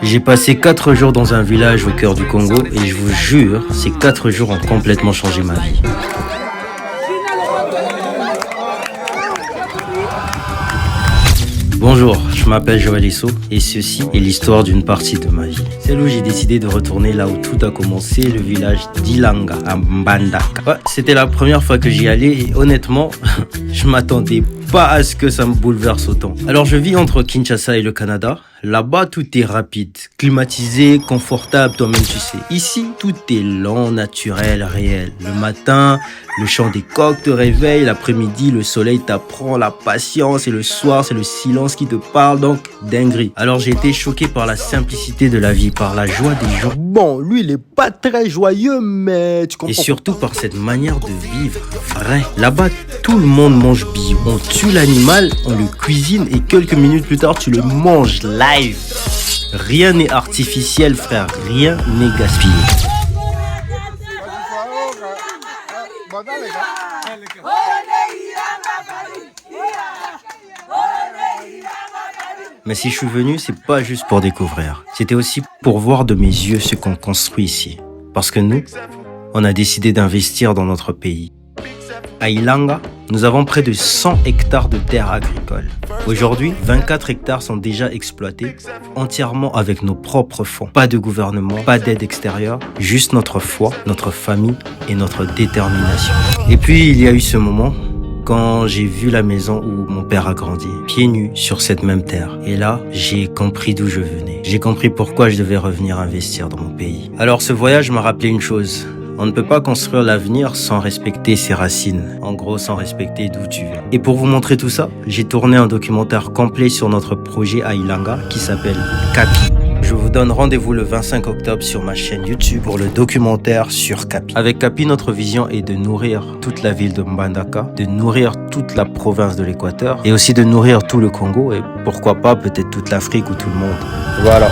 J'ai passé 4 jours dans un village au cœur du Congo et je vous jure, ces 4 jours ont complètement changé ma vie. Bonjour, je m'appelle Joël Esso et ceci est l'histoire d'une partie de ma vie. Celle où j'ai décidé de retourner là où tout a commencé, le village d'Ilanga à Mbandaka. Ouais, c'était la première fois que j'y allais et honnêtement, je m'attendais pas à ce que ça me bouleverse autant. Alors je vis entre Kinshasa et le Canada. Là-bas, tout est rapide, climatisé, confortable, toi-même tu sais. Ici, tout est lent, naturel, réel. Le matin, le chant des coqs te réveille. L'après-midi, le soleil t'apprend la patience. Et le soir, c'est le silence qui te parle, donc dinguerie. Alors j'ai été choqué par la simplicité de la vie, par la joie des gens. Bon, lui, il est pas très joyeux, mais tu comprends. Et surtout par cette manière de vivre vrai. Là-bas, tout le monde mange bio. On tue l'animal, on le cuisine et quelques minutes plus tard, tu le manges live. Rien n'est artificiel, frère. Rien n'est gaspillé. Mais si je suis venu, c'est pas juste pour découvrir. C'était aussi pour voir de mes yeux ce qu'on construit ici. Parce que nous, on a décidé d'investir dans notre pays. À Ilanga, nous avons près de 100 hectares de terres agricoles. Aujourd'hui, 24 hectares sont déjà exploités entièrement avec nos propres fonds. Pas de gouvernement, pas d'aide extérieure, juste notre foi, notre famille et notre détermination. Et puis, il y a eu ce moment quand j'ai vu la maison où mon père a grandi, pieds nus sur cette même terre. Et là, j'ai compris d'où je venais. J'ai compris pourquoi je devais revenir investir dans mon pays. Alors ce voyage m'a rappelé une chose. On ne peut pas construire l'avenir sans respecter ses racines. En gros, sans respecter d'où tu viens. Et pour vous montrer tout ça, j'ai tourné un documentaire complet sur notre projet à Ilanga qui s'appelle Kapi. Je vous donne rendez-vous le 25 octobre sur ma chaîne YouTube pour le documentaire sur Kapi. Avec Kapi, notre vision est de nourrir toute la ville de Mbandaka, de nourrir toute la province de l'Équateur et aussi de nourrir tout le Congo et pourquoi pas peut-être toute l'Afrique ou tout le monde. Voilà.